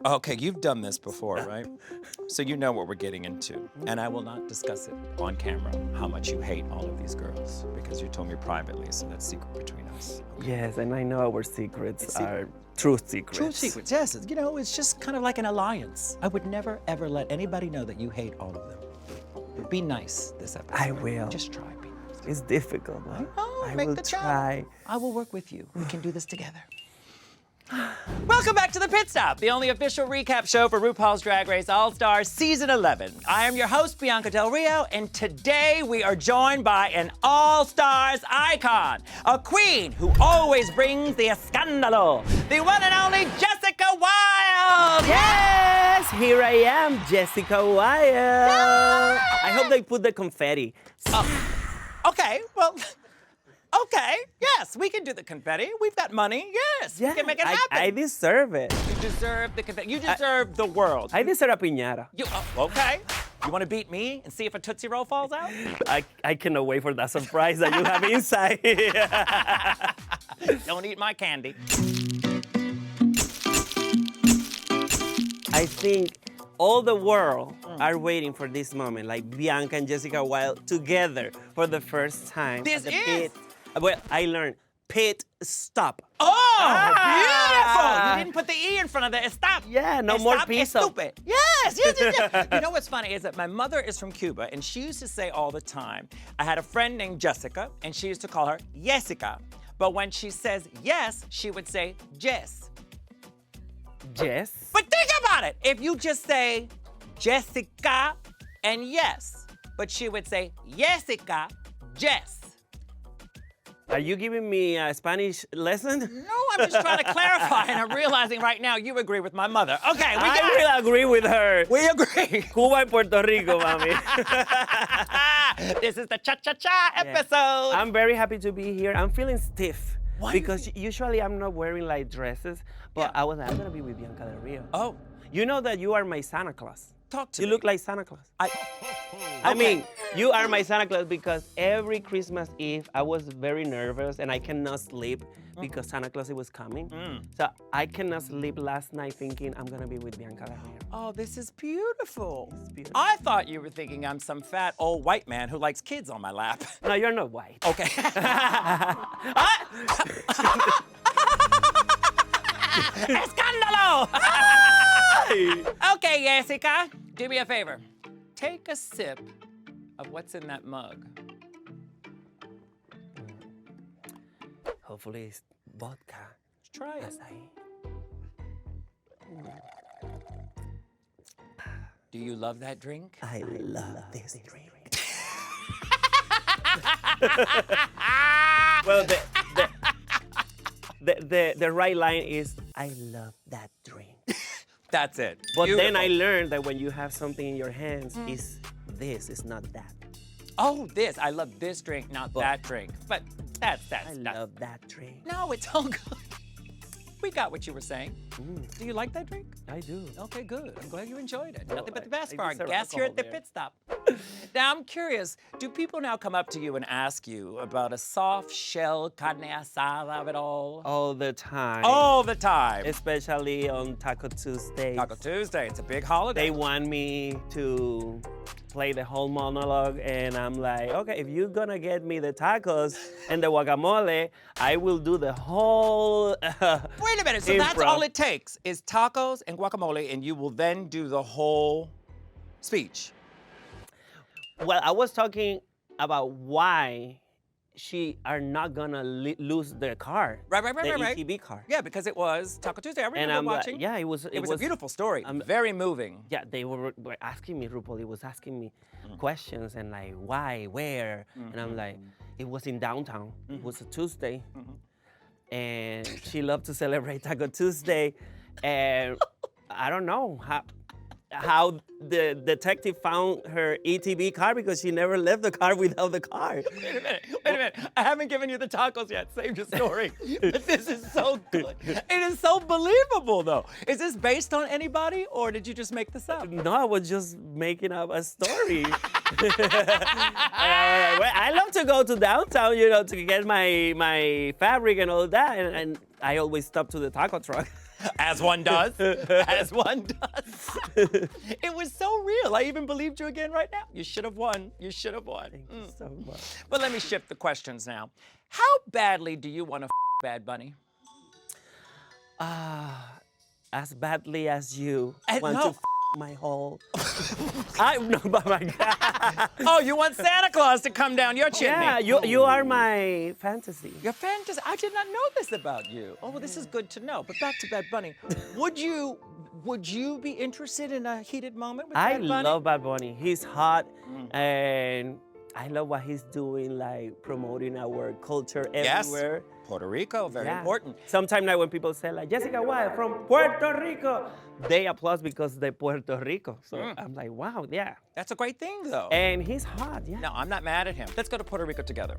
Okay, you've done this before, right? So you know what we're getting into. And I will not discuss it on camera, how much you hate all of these girls, because you told me privately, so that's secret between us. Yes, and I know our secrets are true secrets. True secrets, yes. You know, it's just kind of like an alliance. I would never, ever let anybody know that you hate all of them. Be nice this episode. I will. Just try, be nice. It's difficult, but I make will the try. I will work with you. We can do this together. Welcome back to The Pit Stop, the only official recap show for RuPaul's Drag Race All-Stars Season 11. I am your host, Bianca Del Rio, and today we are joined by an All-Stars icon, a queen who always brings the escándalo, the one and only Jessica Wilde! Yes, here I am, Jessica Wilde. I hope they put the confetti. Okay, well... Okay, yes, we can do the confetti. We've got money, yes, we can make it happen. I deserve it. You deserve the confetti. You deserve the world. I deserve a piñata. Okay. You want to beat me and see if a Tootsie Roll falls out? I cannot wait for that surprise that you have inside. Don't eat my candy. I think all the world are waiting for this moment, like Bianca and Jessica Wilde together for the first time. This at the is... pit. Well, I learned pit stop. Oh, beautiful! You didn't put the E in front of the stop. Yeah, no more pizza. Stupid. Yes. You know what's funny is that my mother is from Cuba, and she used to say all the time, I had a friend named Jessica, and she used to call her Jessica. But when she says yes, she would say Jess. Jess? But think about it. If you just say Jessica and yes, but she would say Jessica, Jess. Are you giving me a Spanish lesson? No, I'm just trying to clarify, and I'm realizing right now you agree with my mother. Okay, I will agree with her. We agree. Cuba and Puerto Rico, mami. This is the cha-cha-cha episode. I'm very happy to be here. I'm feeling stiff. Why? Because usually I'm not wearing like dresses, but Yeah. I'm gonna be with Bianca Del Rio. Oh, You know that you are my Santa Claus. talk to You me. look like Santa Claus. I I mean, you are my Santa Claus because every Christmas Eve I was very nervous and I cannot sleep because Santa Claus was coming. So I cannot sleep last night thinking I'm gonna be with Bianca Del Rio. Oh, this is beautiful. It's beautiful. I thought you were thinking I'm some fat old white man who likes kids on my lap. No, you're not white. Okay. Escándalo! Okay, Jessica, do me a favor. Take a sip of what's in that mug. Hopefully it's vodka. Try it. Acai. Do you love that drink? I love this drink. Well, the right line is, I love that drink. That's it. But Beautiful. then I learned that when you have something in your hands, it's not that. Oh, this. I love this drink, not that drink. But that's I love that drink. No, it's all good. We got what you were saying. Do you like that drink? I do. Okay, good. I'm glad you enjoyed it. Well, Nothing but the best I for our deserve guests here at the alcohol pit stop. Now, I'm curious, do people now come up to you and ask you about a soft shell carne asada at all? All the time. All the time. Especially on Taco Tuesday. Taco Tuesday. It's a big holiday. They want me to play the whole monologue, and I'm like, okay, if you're gonna get me the tacos and the guacamole, I will do the whole. Wait a minute. So that's improv. all it takes is tacos and guacamole, and you will then do the whole speech. Well, I was talking about why she are not gonna lose their car. Right. The right. ETB car. Yeah, because it was Taco Tuesday. I And remember I'm watching. like, yeah, it was a beautiful story. Very moving. Yeah, they were asking me, RuPaul, it was asking me questions and like, why, where? And I'm like, it was in downtown. It was a Tuesday. And she loved to celebrate Taco Tuesday. And I don't know how the detective found her ETB car because she never left the car without the car. Wait a minute. I haven't given you the tacos yet. Save your story. But this is so good. It is so believable, though. Is this based on anybody, or did you just make this up? No, I was just making up a story. I love to go to downtown, to get my fabric and all that, and I always stop to the taco truck. As one does. As one does. It was so real. I even believed you again right now. You should have won. You should have won. Thank you so much. But let me shift the questions now. How badly do you want to Bad Bunny? As badly as you want no. to my whole. No, but my God. Oh, you want Santa Claus to come down your chimney? Yeah, you are my fantasy. Your fantasy. I did not know this about you. Oh, well, this is good to know. But back to Bad Bunny. Would you be interested in a heated moment with Bad Bunny? I love Bad Bunny. He's hot, and I love what he's doing, like promoting our culture everywhere. Yes. Puerto Rico, very important. Sometimes now when people say like, Jessica Wilde from Puerto Rico, they applaud because they're Puerto Rico. So I'm like, wow, yeah. That's a great thing, though. And he's hot, yeah. No, I'm not mad at him. Let's go to Puerto Rico together.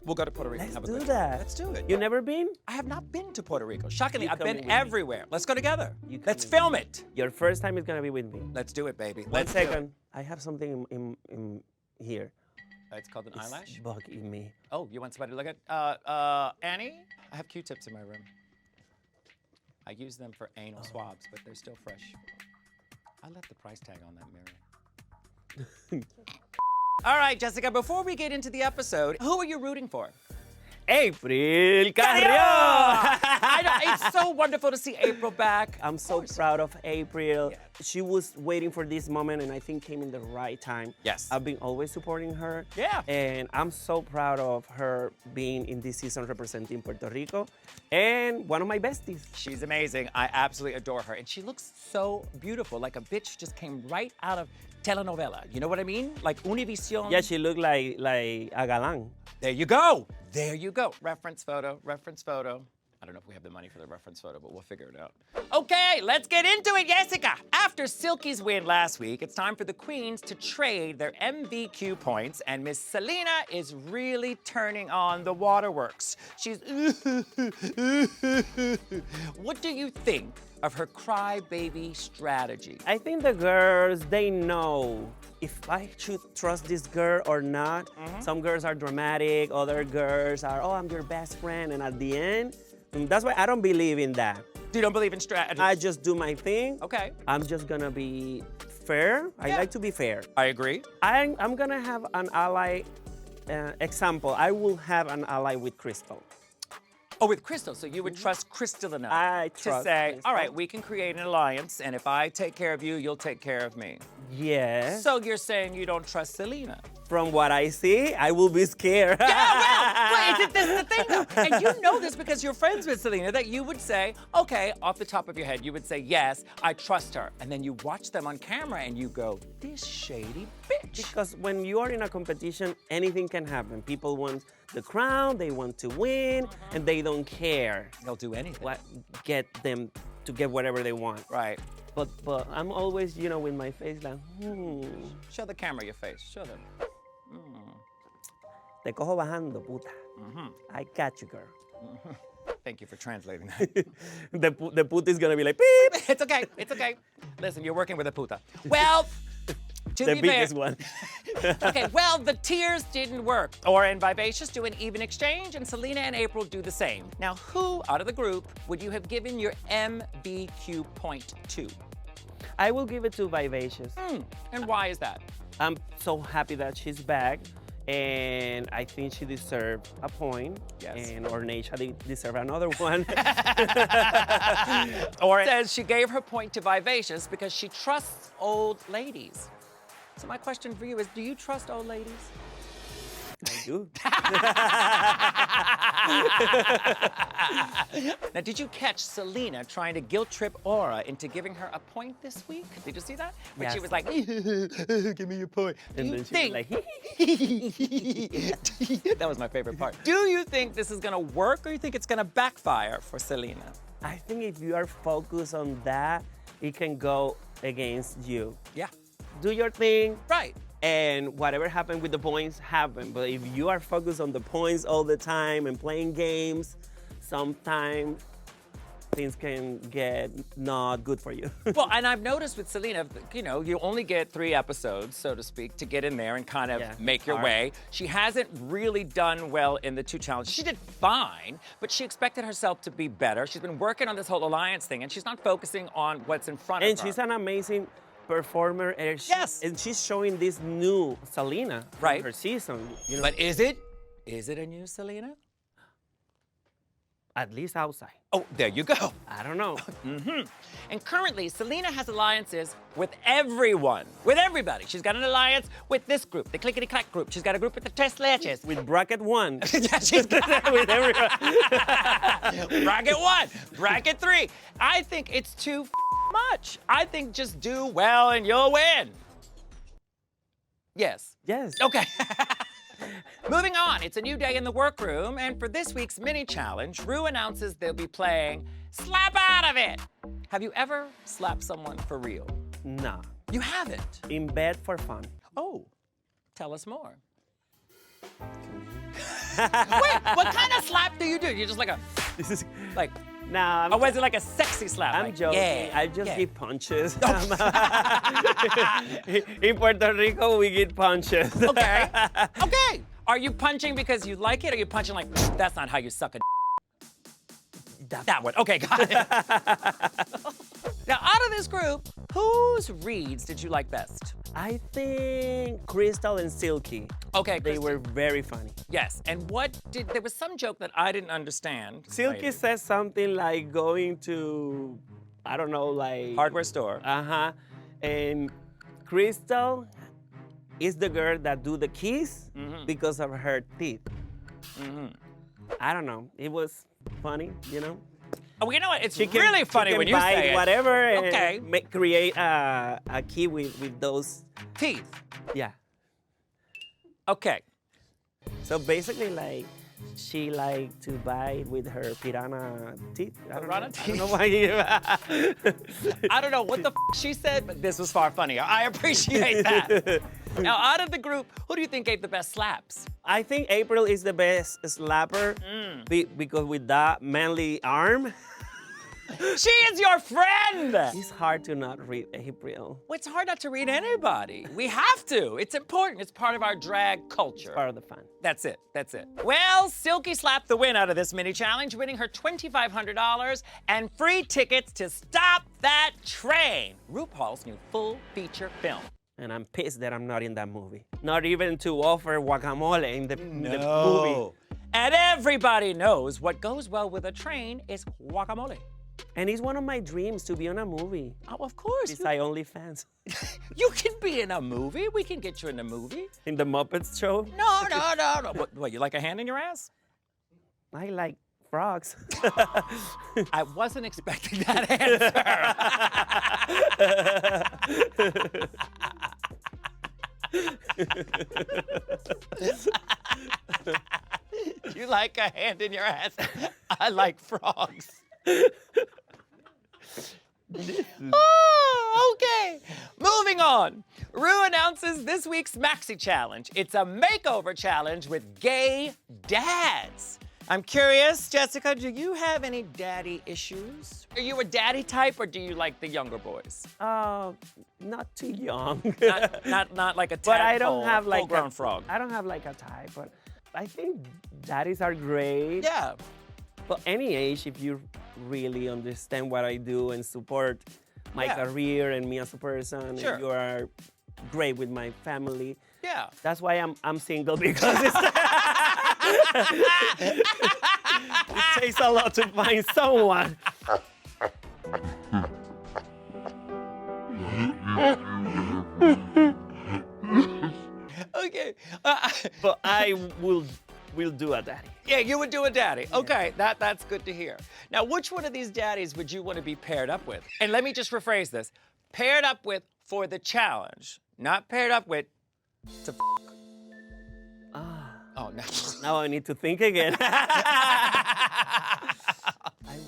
We'll go to Puerto Rico. Let's do that. Let's do it. You never been? I have not been to Puerto Rico. Shockingly, You I've coming been with me. everywhere. Let's go together. You Let's coming film with it. Your first time is gonna be with me. Let's do it, baby. One Let's do it. second. I have something in here. It's called an eyelash? Bugging me. Oh, you want somebody to look at? Annie? I have Q-tips in my room. I use them for anal swabs, but they're still fresh. I left the price tag on that mirror. All right, Jessica, before we get into the episode, who are you rooting for? April Carrió! I know, it's so wonderful to see April back. I'm so proud of April. Yeah. She was waiting for this moment and I think came in the right time. Yes. I've been always supporting her. Yeah. And I'm so proud of her being in this season representing Puerto Rico and one of my besties. She's amazing. I absolutely adore her. And she looks so beautiful, like a bitch just came right out of telenovela. You know what I mean? Like Univision. Yeah, she looked like a galán. There you go. There you go. Reference photo, reference photo. I don't know if we have the money for the reference photo, but we'll figure it out. Okay, let's get into it, Jessica. After Silky's win last week, it's time for the queens to trade their MVQ points, and Miss Selena is really turning on the waterworks. She's What do you think of her crybaby strategy? I think the girls, they know if I should trust this girl or not. Some girls are dramatic, other girls are, oh, I'm your best friend, and at the end, that's why I don't believe in that. You don't believe in strategy? I just do my thing. Okay. I'm just gonna be fair. I like to be fair. I agree. I'm gonna have an ally, example, I will have an ally with Crystal. Oh, with Crystal, so you would trust Crystal enough I to trust say, Crystal. all right, we can create an alliance, and if I take care of you, you'll take care of me. Yes. So you're saying you don't trust Selena? From what I see, I will be scared. Yeah, well, this is the thing though. And you know this because you're friends with Selena, that you would say, okay, off the top of your head, you would say, yes, I trust her. And then you watch them on camera and you go, this shady bitch. Because when you are in a competition, anything can happen. People want the crown, they want to win, and they don't care. They'll do anything. What get them to get whatever they want. Right. But I'm always, you know, with my face like, Show the camera your face. Show them. Te cojo bajando, puta. I got you, girl. Thank you for translating that. The puta is gonna be like, beep. It's okay. It's okay. Listen, you're working with a puta. Well, to The be biggest fair, one. Okay, well, the tears didn't work. Aura and Vivacious do an even exchange, and Selena and April do the same. Now, who out of the group would you have given your MVQ point to? I will give it to Vivacious. And why is that? I'm so happy that she's back, and I think she deserved a point. Yes. And Ornacia deserve another one. Aura says she gave her point to Vivacious because she trusts old ladies. So my question for you is, do you trust old ladies? I do. Now, did you catch Selena trying to guilt trip Aura into giving her a point this week? Did you see that? When she Yes. was like, give me your point. Do And you then she think... was like, That was my favorite part. Do you think this is gonna work, or you think it's gonna backfire for Selena? I think if you are focused on that, it can go against you. Yeah. Do your thing, Right. and whatever happened with the points happened. But if you are focused on the points all the time and playing games, sometimes things can get not good for you. Well, and I've noticed with Selena, you know, you only get 3 episodes, so to speak, to get in there and kind of Yeah, make your hard. way. She hasn't really done well in the 2 challenges. She did fine, but she expected herself to be better. She's been working on this whole alliance thing, and she's not focusing on what's in front And of her. she's an amazing performer. And Yes. And she's showing this new Selena from Right. her season. You know, But is it a new Selena? at least outside. Oh, there you go. I don't know. And currently, Selena has alliances with everyone, with everybody. She's got an alliance with this group, the Clickety Clack group. She's got a group with the Test Leches. With bracket 1. Yeah, she's got With everyone. bracket 1, bracket 3. I think it's too much. I think just do well and you'll win. Yes. Yes. Okay. Moving on, it's a new day in the workroom, and for this week's mini challenge, Ru announces they'll be playing Slap Out of It. Have you ever slapped someone for real? Nah. You haven't. In bed for fun. Oh, tell us more. Wait, what kind of slap do you do? You're just like a, This is. like, Nah, or was it like a sexy slap? I'm like, joking. Yeah, I just yeah. give punches. In Puerto Rico, we give punches. Okay. Okay. Are you punching because you like it, or are you punching like, that's not how you suck a That one. Okay, got it. Now, out of this group, whose reads did you like best? I think Crystal and Silky. Okay, They Kristen. were very funny. Yes, and there was some joke that I didn't understand. Silky Maybe. says something like going to, I don't know, like. Hardware store. Uh-huh. And Crystal is the girl that do the keys because of her teeth. I don't know. It was funny, you know? Oh, you know what? It's She can- really funny she can when you buy say it. whatever and Okay. create a key with those. Teeth. Yeah. Okay. So basically, like, she like to buy with her piranha teeth. I don't Piranha know. teeth? I don't know why you. I don't know what the she said, but this was far funnier. I appreciate that. Now, out of the group, who do you think gave the best slaps? I think April is the best slapper because with that manly arm, She is your friend! it's hard to not read April. Well, it's hard not to read anybody. We have to. It's important. It's part of our drag culture. Part of the fun. That's it. That's it. Well, Silky slapped the win out of this mini challenge, winning her $2,500 and free tickets to Stop That Train, RuPaul's new full feature film. And I'm pissed that I'm not in that movie. Not even to offer guacamole in the movie. And everybody knows what goes well with a train is guacamole. And it's one of my dreams to be on a movie. Oh, of course. Besides OnlyFans. You can be in a movie. We can get you in a movie. In the Muppets show. No. What, you like a hand in your ass? I like frogs. I wasn't expecting that answer. You like a hand in your ass? I like frogs. Oh, okay. Moving on. Ru announces this week's Maxi challenge. It's a makeover challenge with gay dads. I'm curious, Jessica, do you have any daddy issues? Are you a daddy type, or do you like the younger boys? Not too young. Not like a But I don't have like full-grown frog. I don't have like a type, but I think daddies are great. Yeah. But any age, if you really understand what I do and support my Yeah. career and me as a person, Sure. and you are great with my family. Yeah. That's why I'm single, because it takes a lot to find someone. Okay. But I will do a daddy. Yeah, you would do a daddy. Okay, that's good to hear. Now, which one of these daddies would you want to be paired up with? And let me just rephrase this. Paired up with for the challenge, not paired up with to Oh, no. Now I need to think again. I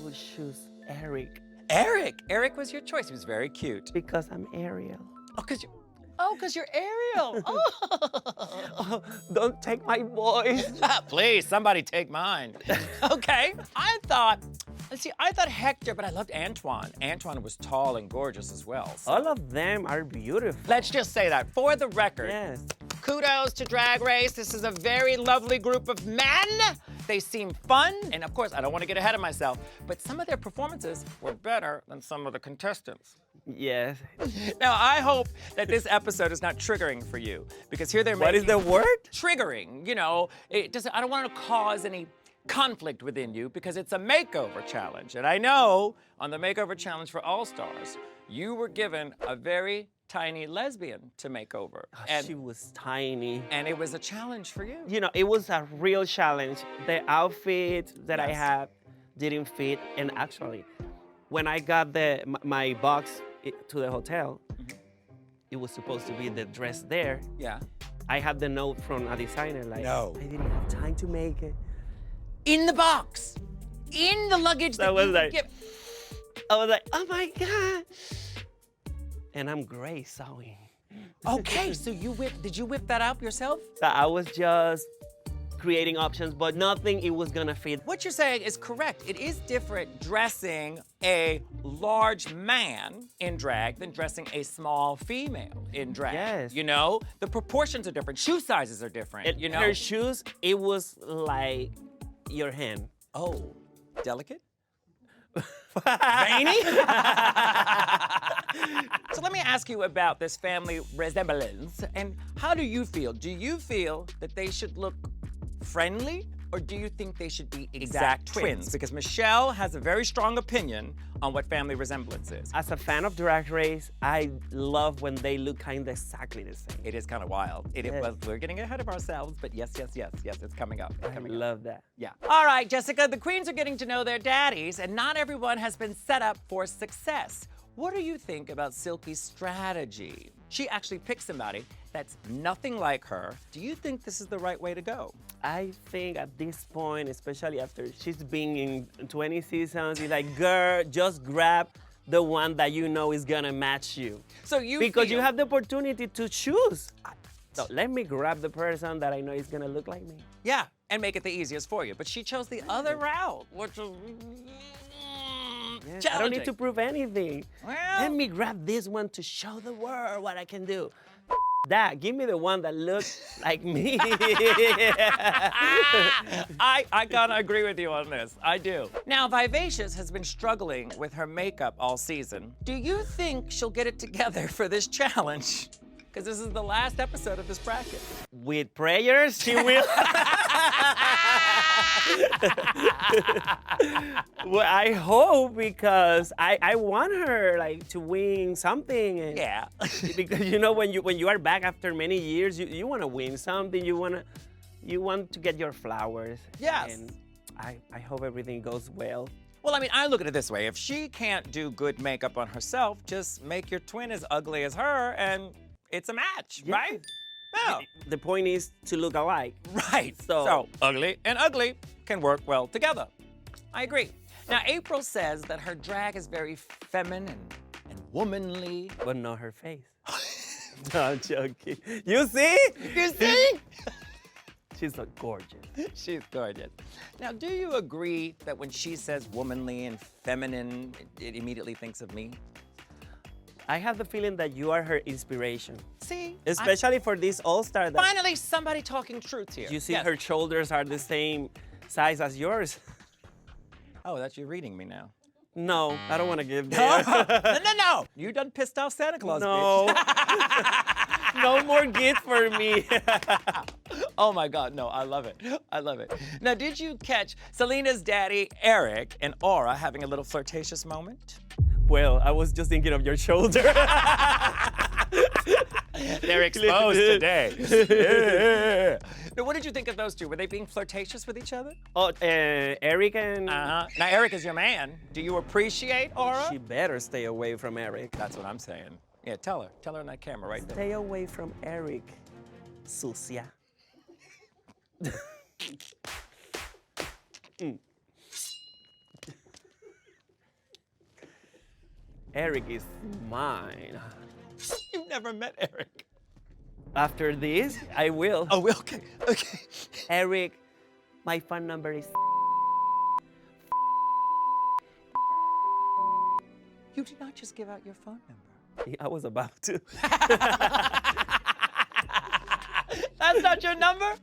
will choose Eric. Eric. Eric was your choice. He was very cute. Because I'm Ariel. Oh, because you're Ariel. Oh. Oh, don't take my voice. Please, somebody take mine. Okay. I thought Let's see, I thought Hector, but I loved Antoine. Antoine was tall and gorgeous as well. So. All of them are beautiful. Let's just say that for the record. Yes. Kudos to Drag Race. This is a very lovely group of men. They seem fun. And of course, I don't want to get ahead of myself, but some of their performances were better than some of the contestants. Yes. Now, I hope that this episode is not triggering for you, because here they're What is making... the word? Triggering, you know. I don't want to cause any conflict within you, because it's a makeover challenge. And I know on the makeover challenge for All Stars, you were given a very tiny lesbian to make over. And she was tiny. And it was a challenge for you. You know, it was a real challenge. The outfit that I Yes. had didn't fit. And actually, when I got my box to the hotel, it was supposed to be the dress there. Yeah. I had the note from a designer like, No. I didn't have time to make it. In the box. In the luggage that was you like- give. I was like, oh my God. And I'm great sewing. Okay, so did you whip that up yourself? So I was just creating options, but nothing it was gonna fit. What you're saying is correct. It is different dressing a large man in drag than dressing a small female in drag. Yes. You know, the proportions are different. Shoe sizes are different, And you know? her shoes, it was like your hand. Oh, delicate? Veiny? So let me ask you about this family resemblance, and how do you feel? Do you feel that they should look friendly, or do you think they should be exact twins? Because Michelle has a very strong opinion on what family resemblance is. As a fan of Drag Race, I love when they look kind of exactly the same. It is kind of wild. Yes. Well, we're getting ahead of ourselves, but yes, it's coming up. It's I coming up. love that. Yeah. All right, Jessica, the queens are getting to know their daddies, and not everyone has been set up for success. What do you think about Silky's strategy? She actually picked somebody that's nothing like her. Do you think this is the right way to go? I think at this point, especially after she's been in 20 seasons, it's like, girl, just grab the one that you know is gonna match you. So you Because feel- you have the opportunity to choose. So let me grab the person that I know is gonna look like me. Yeah, and make it the easiest for you. But she chose the other route, which is I don't need to prove anything. Well- Let me grab this one to show the world what I can do. That, give me the one that looks like me. I gotta agree with you on this. I do. Now, Vivacious has been struggling with her makeup all season. Do you think she'll get it together for this challenge? Because this is the last episode of this bracket. With prayers, she will. Well, I hope, because I want her like to win something. And Yeah. Because you know, when you are back after many years, you want to win something. You want to get your flowers. Yes. And I hope everything goes well. Well, I mean, I look at it this way. If she can't do good makeup on herself, just make your twin as ugly as her and it's a match, Yeah. right? No. The point is to look alike. Right. So ugly and ugly can work well together. I agree. Now, April says that her drag is very feminine and womanly. But not her face. No, I'm joking. You see? You see? She's so gorgeous. She's gorgeous. Now, do you agree that when she says womanly and feminine, it immediately thinks of me? I have the feeling that you are her inspiration. See? Especially for this all-star. That Finally, somebody talking truth here. you see Yes. her shoulders are the same size as yours. Oh, that's you reading me now. No, I don't want to give that. No. You done pissed off Santa Claus, No. bitch. No more gifts for me. Oh my God, no, I love it. I love it. Now, did you catch Selena's daddy, Eric, and Aura having a little flirtatious moment? Well, I was just thinking of your shoulder. They're exposed today. Yeah. Now, what did you think of those two? Were they being flirtatious with each other? Oh, Eric and... Now, Eric is your man. Do you appreciate Aura? She better stay away from Eric. That's what I'm saying. Yeah, tell her. Tell her on that camera right there. Stay away from Eric, sucia. Eric is mine. You've never met Eric. After this, I will. Oh, okay. Okay. Eric, my phone number is You did not just give out your phone number. I was about to. That's not your number?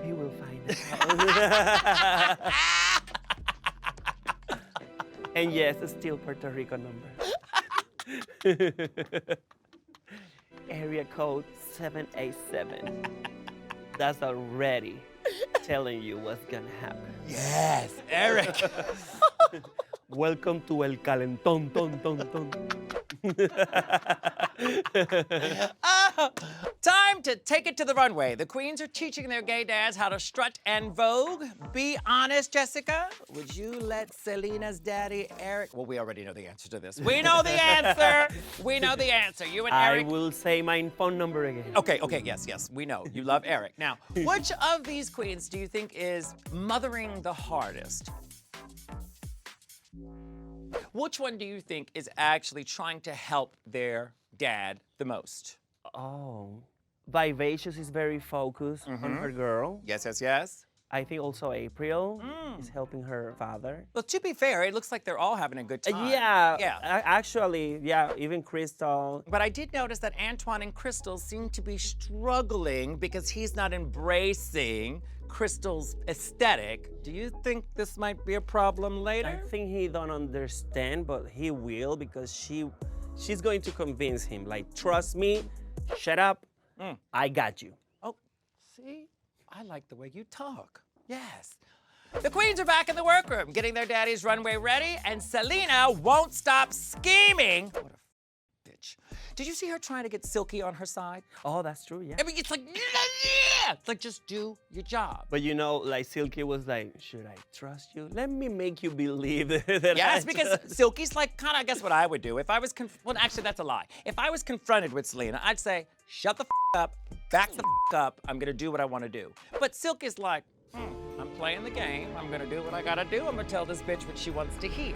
He will find out. And yes, it's still Puerto Rico number. Area code 787. That's already telling you what's gonna happen. Yes, Eric. Welcome to El Calentón, ton, ton, ton. Time to take it to the runway. The queens are teaching their gay dads how to strut and vogue. Be honest, Jessica. Would you let Selena's daddy, Eric? Well, we already know the answer to this. We know the answer. We know the answer. You and Eric. I will say my phone number again. Okay, yes. We know. You love Eric. Now, which of these queens do you think is mothering the hardest? Which one do you think is actually trying to help their dad the most? Oh, Vivacious is very focused on her girl. Yes. I think also April is helping her father. Well, to be fair, it looks like they're all having a good time. Actually, even Crystal. But I did notice that Antoine and Crystal seem to be struggling because he's not embracing Crystal's aesthetic. Do you think this might be a problem later? I think he don't understand, but he will because she's going to convince him. Like, trust me, shut up, I got you. Oh, see? I like the way you talk. Yes. The queens are back in the workroom, getting their daddy's runway ready, and Selena won't stop scheming. What a bitch. Did you see her trying to get Silky on her side? Oh, that's true, yeah. I mean, it's like, it's like, just do your job. But you know, like Silky was like, should I trust you? Let me make you believe that Yes, because Silky's like, kind of, I guess what I would do. If I was, well, actually, that's a lie. If I was confronted with Selena, I'd say, shut the up, back the up, I'm gonna do what I wanna do. But Silky's like, I'm playing the game, I'm gonna do what I gotta do, I'm gonna tell this bitch what she wants to hear.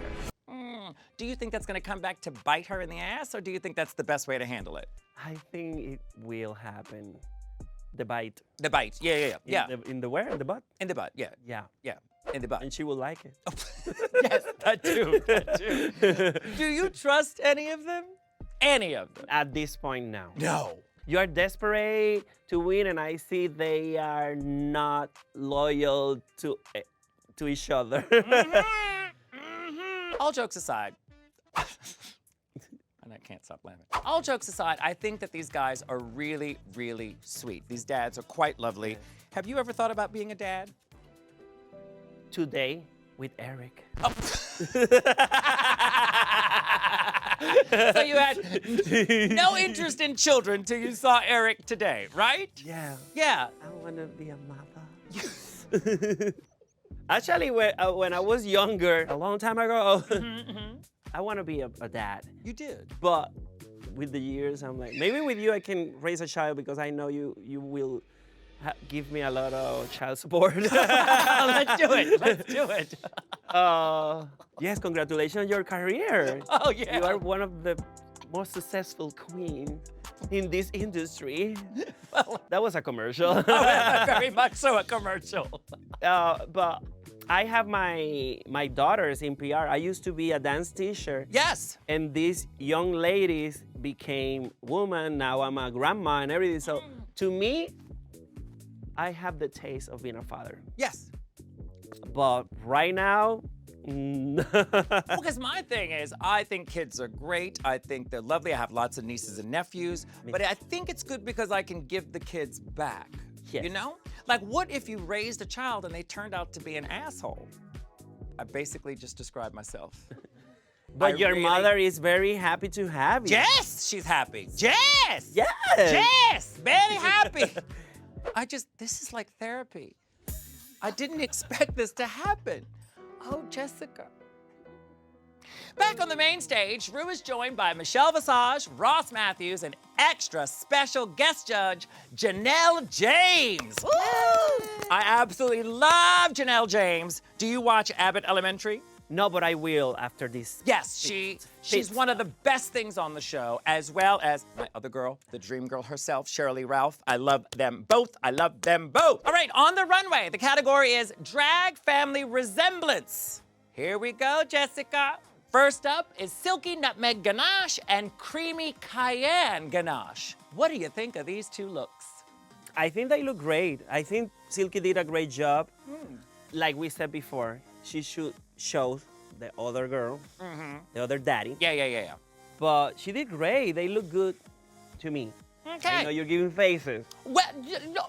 Do you think that's gonna come back to bite her in the ass, or do you think that's the best way to handle it? I think it will happen. The bite. The bite, yeah. In the where? In the butt? In the butt, yeah. Yeah. In the butt. And she will like it. Yes, that too. Do you trust any of them? Any of them? At this point now. No. You are desperate to win, and I see they are not loyal to each other. All jokes aside, and I can't stop laughing. All jokes aside, I think that these guys are really, really sweet. These dads are quite lovely. Have you ever thought about being a dad? Today with Eric. Oh. So you had no interest in children till you saw Eric today, right? Yeah. Yeah. I want to be a mother. Actually, when I was younger, a long time ago, I want to be a dad. You did. But with the years, I'm like, maybe with you I can raise a child because I know you will give me a lot of child support. Let's do it. Yes, congratulations on your career. Oh, yeah. You are one of the most successful queens in this industry. Well, that was a commercial. Very much so a commercial. But I have my daughters in PR. I used to be a dance teacher. Yes. And these young ladies became women. Now I'm a grandma and everything. So to me, I have the taste of being a father. Yes. But right now, Because my thing is, I think kids are great. I think they're lovely. I have lots of nieces and nephews. But I think it's good because I can give the kids back. Yes. You know? Like, what if you raised a child and they turned out to be an asshole? I basically just described myself. But your mother is very happy to have you. Yes, she's happy. Yes! Yes! Yes! Very happy. This is like therapy. I didn't expect this to happen. Oh, Jessica. Back on the main stage, Ru is joined by Michelle Visage, Ross Matthews, and extra special guest judge, Janelle James. Woo! I absolutely love Janelle James. Do you watch Abbott Elementary? No, but I will after this. Yes, she's one of the best things on the show, as well as my other girl, the dream girl herself, Shirley Ralph. I love them both. I love them both. All right, on the runway, the category is Drag Family Resemblance. Here we go, Jessica. First up is Silky Nutmeg Ganache and Creamy Cayenne Ganache. What do you think of these two looks? I think they look great. I think Silky did a great job. Like we said before, she should show the other girl, the other daddy. Yeah. But she did great. They look good to me. Okay. I know you're giving faces. Well, no,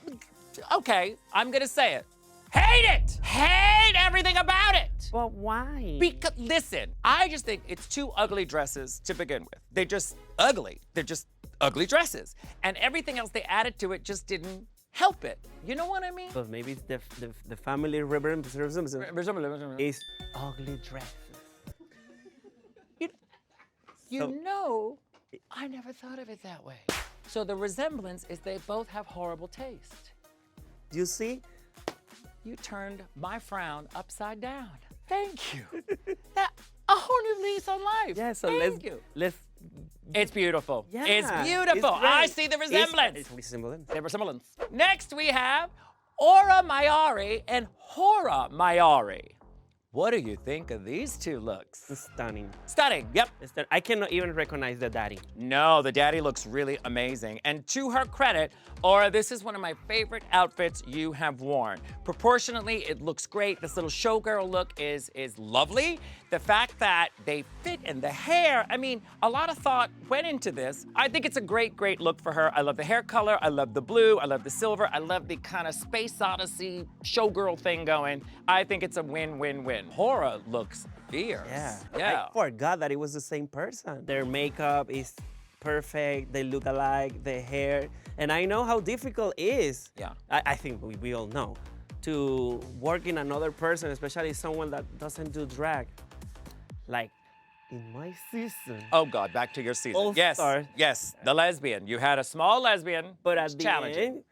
okay, I'm gonna say it. Hate it! Hate everything about it! But why? Because, listen, I just think it's two ugly dresses to begin with. They're just ugly. They're just ugly dresses. And everything else they added to it just didn't help it. You know what I mean? But maybe it's the family resemblance is ugly dresses. You know, I never thought of it that way. So the resemblance is they both have horrible taste. Do you see? You turned my frown upside down. Thank you. That a whole new lease on life. Yeah, so let's. It's beautiful. Yeah, it's beautiful. it's great. I see the resemblance. It's resemblance. The resemblance. Next we have Aura Mayari and Hora Mayari. What do you think of these two looks? Stunning. Stunning, yep. I cannot even recognize the daddy. No, the daddy looks really amazing. And to her credit, Aura, this is one of my favorite outfits you have worn. Proportionately, it looks great. This little showgirl look is lovely. The fact that they fit in the hair, I mean, a lot of thought went into this. I think it's a great, great look for her. I love the hair color, I love the blue, I love the silver, I love the kind of space odyssey showgirl thing going. I think it's a win-win-win. Hora looks fierce. Yeah. I forgot that it was the same person. Their makeup is perfect. They look alike, the hair. And I know how difficult it is. Yeah. I think we all know to work in another person, especially someone that doesn't do drag. Like in my season. Oh God, back to your season. All yes, Star. yes, the lesbian. You had a small lesbian, But it's at the challenging. end,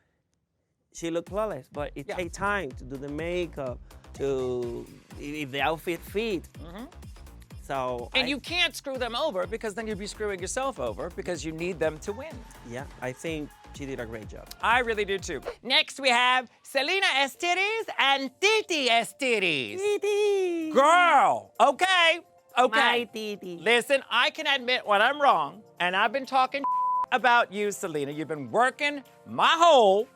she looked flawless. But it takes time to do the makeup, to if the outfit fit. So And you can't screw them over because then you'd be screwing yourself over because you need them to win. Yeah, I think she did a great job. I really do too. Next we have Selena Estiris and Titi Estiris. Titi. Girl, okay. My Titi. Listen, I can admit when I'm wrong, and I've been talking about you, Selena. You've been working my hole,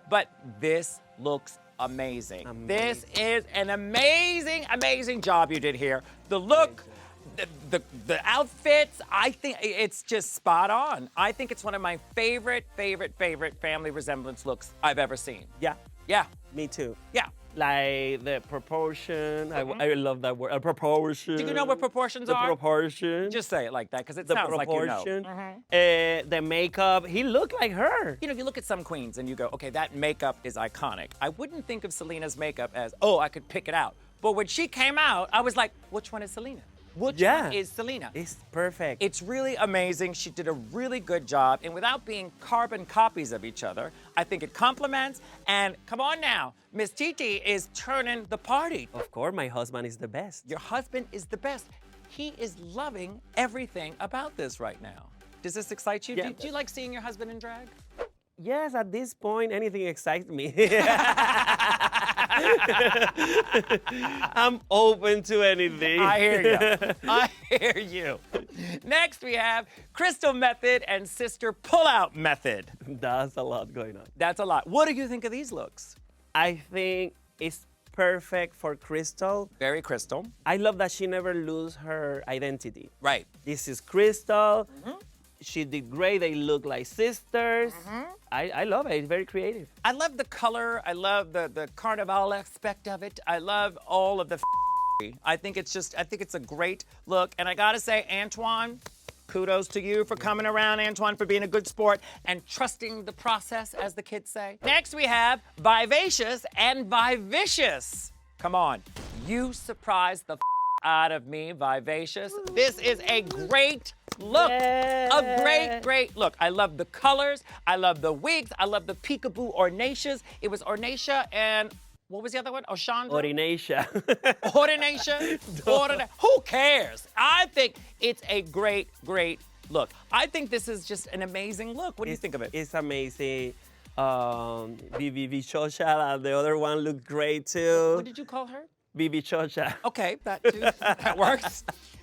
but this looks amazing. This is an amazing, amazing job you did here. The look, the outfits, I think it's just spot on. I think it's one of my favorite family resemblance looks I've ever seen. Yeah, Yeah, me too. yeah. Like the proportion, I love that word, proportion. Do you know what proportions the are? proportion. Just say it like that, because it the sounds proportion. like you know. The makeup, he looked like her. You know, you look at some queens and you go, okay, that makeup is iconic. I wouldn't think of Selena's makeup as, oh, I could pick it out. But when she came out, I was like, which one is Selena? Which one is Selena? It's perfect. It's really amazing. She did a really good job. And without being carbon copies of each other, I think it complements. And come on now, Miss Titi is turning the party. Of course, my husband is the best. Your husband is the best. He is loving everything about this right now. Does this excite you? Yeah. Do you like seeing your husband in drag? Yes, at this point, anything excites me. I'm open to anything. I hear you. I hear you. Next, we have Crystal Method and Sister Pullout Method. That's a lot going on. That's a lot. What do you think of these looks? I think it's perfect for Crystal. Very Crystal. I love that she never lose her identity. Right. This is Crystal. She did great. They look like sisters. I love it. It's very creative. I love the color. I love the carnival aspect of it. I love all of the I think it's a great look. And I gotta say, Antoine, kudos to you for coming around, Antoine, for being a good sport and trusting the process, as the kids say. Next, we have Vivacious and Vivicious. Come on. You surprised the out of me, Vivacious. This is a great look. A great look. I love the colors. I love the wigs. I love the peekaboo ornatias. It was Ornacia and what was the other one? Oshandra? Orinacia. Ordinacia? Who cares? I think it's a great look. I think this is just an amazing look. What do you think of it? It's amazing. Vivi Chocha, the other one looked great too. What did you call her? Vivi Chocha. Okay, that too. That works.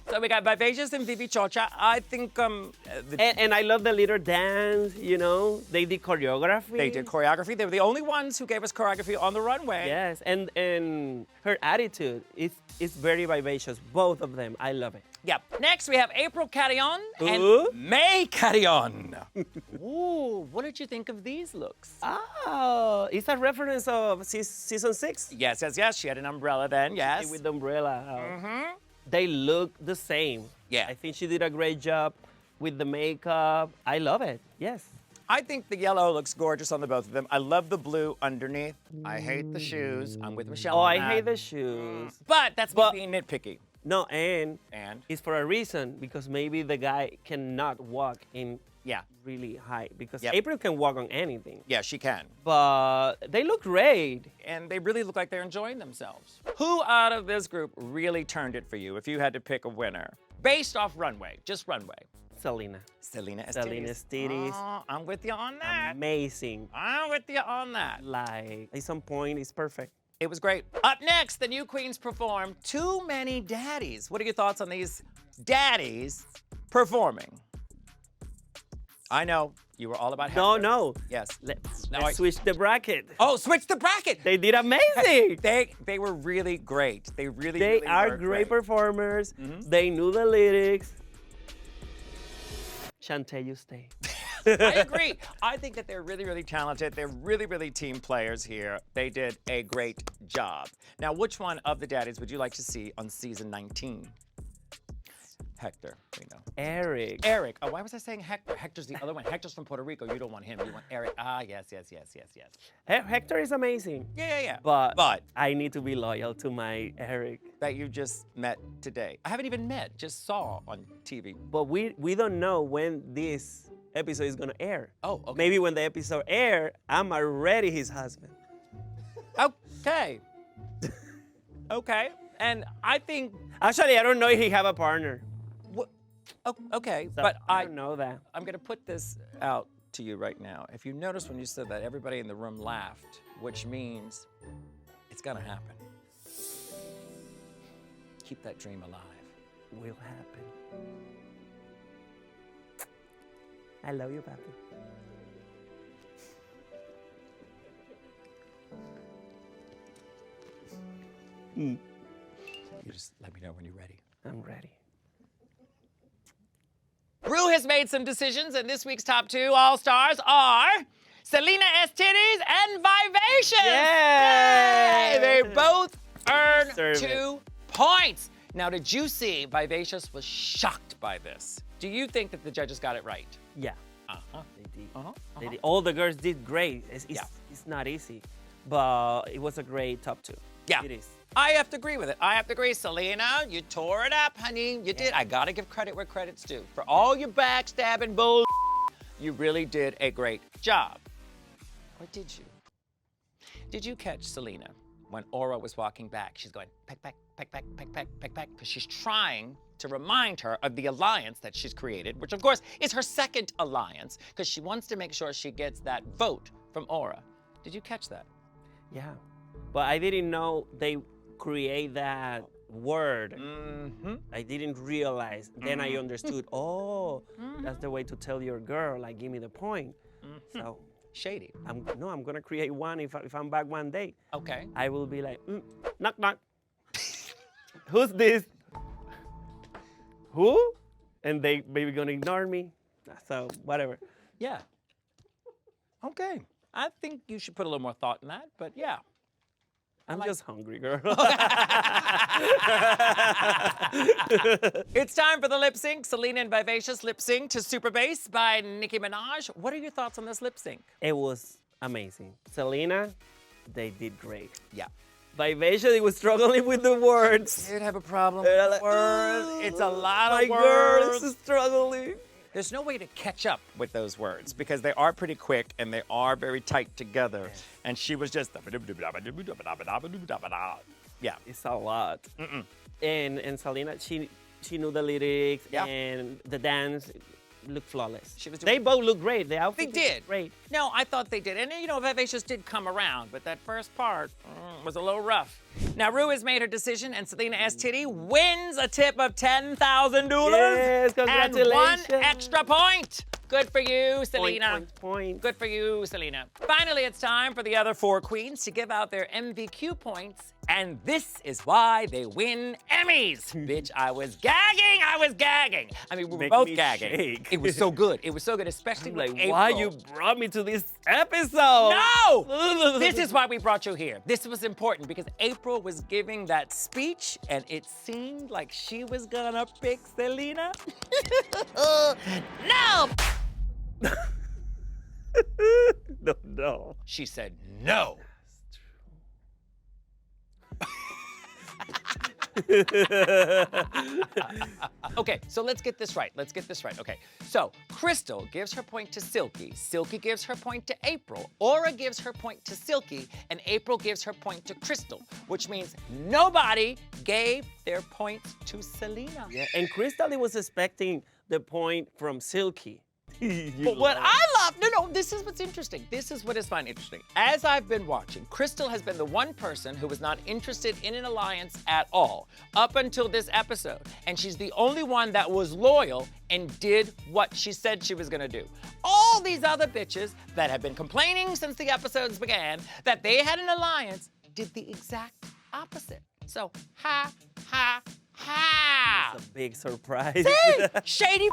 So we got Vivacious and Vivi Chocha. I think And I love the little dance, you know. They did choreography. they did choreography. They were the only ones who gave us choreography on the runway. Yes, and her attitude is very vivacious. Both of them, I love it. Yep. Next, we have April Carillon and Ooh. May Carillon. Ooh, what did you think of these looks? Oh, it's a reference of season 6. Yes, yes, yes. She had an umbrella then, yes. With the umbrella. They look the same. Yeah. I think she did a great job with the makeup. I love it. Yes. I think the yellow looks gorgeous on the both of them. I love the blue underneath. I hate the shoes. I'm with Michelle Oh, on I that. hate the shoes. But that's me But- being nitpicky. No, and And? it's for a reason because maybe the guy cannot walk in Yeah. really high because Yep. April can walk on anything. Yeah, she can. But they look great. And they really look like they're enjoying themselves. Who out of this group really turned it for you if you had to pick a winner? Based off runway, just runway. Selena. Selena Selena's titties. Oh, I'm with you on that. Amazing. I'm with you on that. Like, at some point, it's perfect. It was great. Up next, the new queens perform Too Many Daddies. What are your thoughts on these daddies performing? I know you were all about Hector. No. Yes. Let's No, I- switch the bracket. Oh, switch the bracket. They did amazing. They were really great. They really, They really are were great performers. They knew the lyrics. Shantae, you stay. I agree. I think that they're really, really talented. They're really, really team players here. They did a great job. Now, which one of the daddies would you like to see on season 19? Hector, we know. Eric. Eric. Oh, why was I saying Hector? Hector's the other one. Hector's from Puerto Rico. You don't want him. You want Eric. Ah, yes. Hector is amazing. Yeah. But I need to be loyal to my Eric. That you just met today. I haven't even met, just saw on TV. But we don't know when this episode is gonna air. Oh, okay. Maybe when the episode air, I'm already his husband. Okay. Okay. And I think, Actually, I don't know if he have a partner. okay, So but I don't know that. I'm gonna put this out to you right now. If you notice when you said that, everybody in the room laughed, which means it's gonna happen. Keep that dream alive. Will happen. I love you, Papi. You just let me know when you're ready. I'm ready. Ru has made some decisions, and this week's top 2 All-Stars are Selena S. Titties and Vivacious! Yay! They both earn Deserve 2 points. Now, did you see Vivacious was shocked by this? Do you think that the judges got it right? Yeah, Uh-huh. they did. Uh-huh. They did. All the girls did great. It's Yeah. not easy, but it was a great top 2. Yeah. It is. I have to agree with it. I have to agree. Selena, you tore it up, honey. You did. I gotta give credit where credit's due. For all your backstabbing bull, you really did a great job. Or did you? Did you catch Selena when Aura was walking back? She's going, peck, peck, peck, peck, peck, peck, peck, peck, because she's trying to remind her of the alliance that she's created, which of course is her second alliance, because she wants to make sure she gets that vote from Aura. Did you catch that? Yeah, but I didn't know they create that word. Mm-hmm. I didn't realize. Then I understood. Oh, that's the way to tell your girl, like, give me the point. So Shady. I'm gonna create one if I'm back one day. Okay. I will be like, knock knock. Who's this? Who? And they maybe gonna ignore me. So whatever. Yeah. Okay. I think you should put a little more thought in that, but yeah. I'm just hungry, girl. It's time for the lip sync. Selena and Vivacious lip sync to Super Bass by Nicki Minaj. What are your thoughts on this lip sync? It was amazing. Selena, they did great. Yeah. Vivacious, it was struggling with the words. Did have a problem They're with like, words. It's a lot of My words. girl is struggling. There's no way to catch up with those words because they are pretty quick and they are very tight together. And she was just yeah. It's a lot. And Selena, she knew the lyrics Yeah. and the dance looked flawless. She was They doing- both look great. The They outfit did. great. No, I thought they did. And, you know, Vivacious did come around, but that first part, was a little rough. Now, Ru has made her decision, and Selena S. Titty wins a tip of $10,000. Yes, congratulations. And 1 extra point. Good for you, Selena. Point. Good for you, Selena. Finally, it's time for the other 4 queens to give out their MVQ points, and this is why they win Emmys. Bitch, I was gagging. I mean, we were both gagging. Shake. It was so good. It was so good, especially Like, with April. why you brought me to this episode? No! This is why we brought you here. This was important because April was giving that speech, and it seemed like she was gonna pick Selena. No! No. She said no. Okay, so let's get this right. Okay, so Crystal gives her point to Silky. Silky gives her point to April. Aura gives her point to Silky. And April gives her point to Crystal, which means nobody gave their points to Selena. Yeah, and Crystal was expecting the point from Silky. But what I love, no, this is what's interesting. This is what is fun interesting. As I've been watching, Crystal has been the one person who was not interested in an alliance at all up until this episode. And she's the only one that was loyal and did what she said she was gonna do. All these other bitches that have been complaining since the episodes began that they had an alliance did the exact opposite. So, ha. It's a big surprise. See? Shady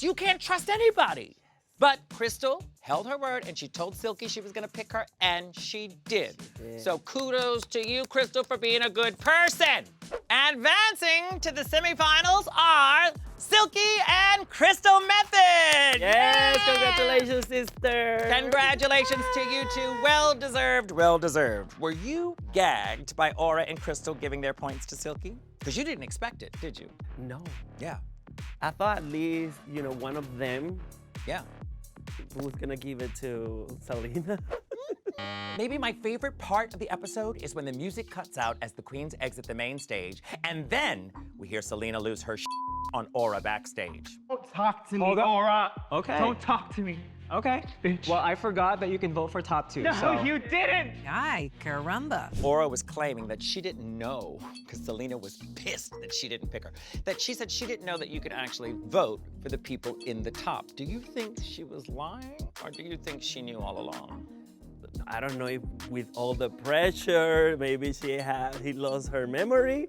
you can't trust anybody. But Crystal held her word and she told Silky she was gonna pick her, and she did. So kudos to you, Crystal, for being a good person. Advancing to the semifinals are Silky and Crystal Method. Yes, Yay! congratulations, sister. Congratulations to you two. Well deserved, well deserved. Were you gagged by Aura and Crystal giving their points to Silky? Because you didn't expect it, did you? No. Yeah. I thought at least, one of them Yeah. was gonna give it to Selena. Maybe my favorite part of the episode is when the music cuts out as the queens exit the main stage, and then we hear Selena lose her on Aura backstage. Don't talk to me, Hold up. Aura. Okay. Don't talk to me. Okay. Bitch. Well, I forgot that you can vote for top 2. No, so. you didn't. Ay, caramba. Aura was claiming that she didn't know, because Selena was pissed that she didn't pick her, that she said she didn't know that you could actually vote for the people in the top. Do you think she was lying, or do you think she knew all along? I don't know if with all the pressure, maybe he lost her memory.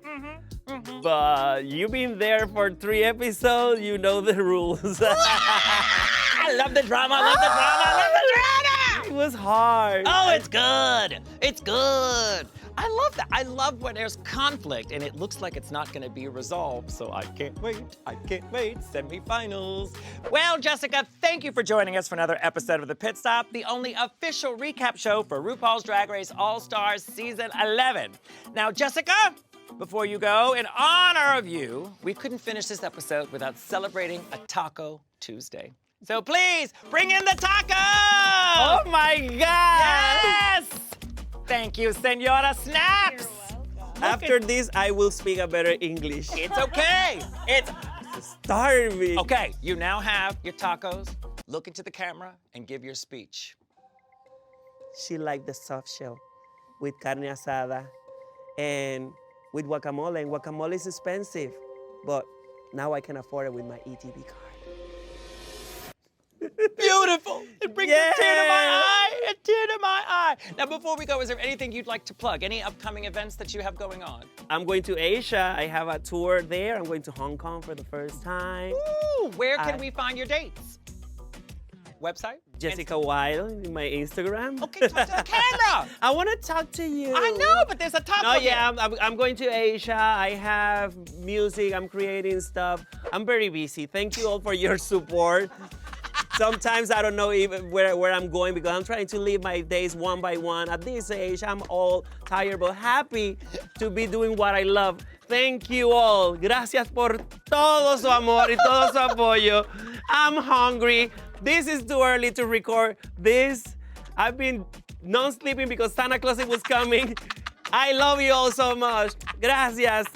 But you've been there for 3 episodes, you know the rules. I love the drama, I love the drama, I love the drama! It was hard. Oh, it's good. It's good. I love that. I love when there's conflict and it looks like it's not going to be resolved. So I can't wait. I can't wait. Semifinals. Well, Jessica, thank you for joining us for another episode of The Pit Stop, the only official recap show for RuPaul's Drag Race All-Stars Season 11. Now, Jessica, before you go, in honor of you, we couldn't finish this episode without celebrating a Taco Tuesday. So please, bring in the tacos! Oh my God! Yes! Thank you, Senora Snaps! After this, I will speak a better English. It's okay. It's starving. okay. You now have your tacos. Look into the camera and give your speech. She liked the soft shell with carne asada and with guacamole. And guacamole is expensive, but now I can afford it with my ETB card. Beautiful. It brings a tear to my eye. A tear to my eye. Now, before we go, is there anything you'd like to plug? Any upcoming events that you have going on? I'm going to Asia. I have a tour there. I'm going to Hong Kong for the first time. Ooh, where can we find your dates? Website? Jessica Wilde in my Instagram. Okay, talk to the camera. I want to talk to you. I know, but there's a top No, one yeah, here. I'm going to Asia. I have music. I'm creating stuff. I'm very busy. Thank you all for your support. Sometimes I don't know even where I'm going because I'm trying to live my days one by one. At this age, I'm all tired but happy to be doing what I love. Thank you all. Gracias por todo su amor y todo su apoyo. I'm hungry. This is too early to record this. I've been non-sleeping because Santa Claus was coming. I love you all so much. Gracias.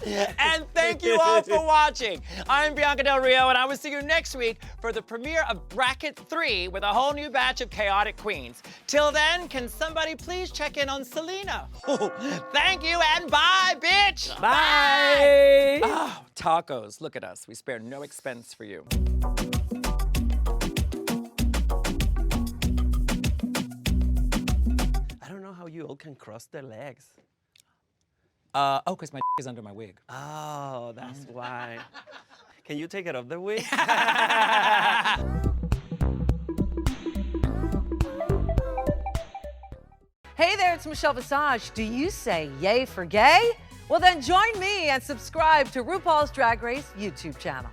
And thank you all for watching. I'm Bianca Del Rio, and I will see you next week for the premiere of Bracket 3 with a whole new batch of chaotic queens. Till then, can somebody please check in on Selena? Thank you, and bye, bitch! Bye! Oh, tacos. Look at us. We spare no expense for you. I don't know how you all can cross their legs. Because my is under my wig. Oh, that's why. Can you take it off the wig? Hey there, it's Michelle Visage. Do you say yay for gay? Well, then join me and subscribe to RuPaul's Drag Race YouTube channel.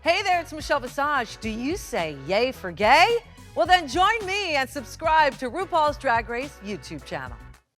Hey there, it's Michelle Visage. Do you say yay for gay? Well, then join me and subscribe to RuPaul's Drag Race YouTube channel.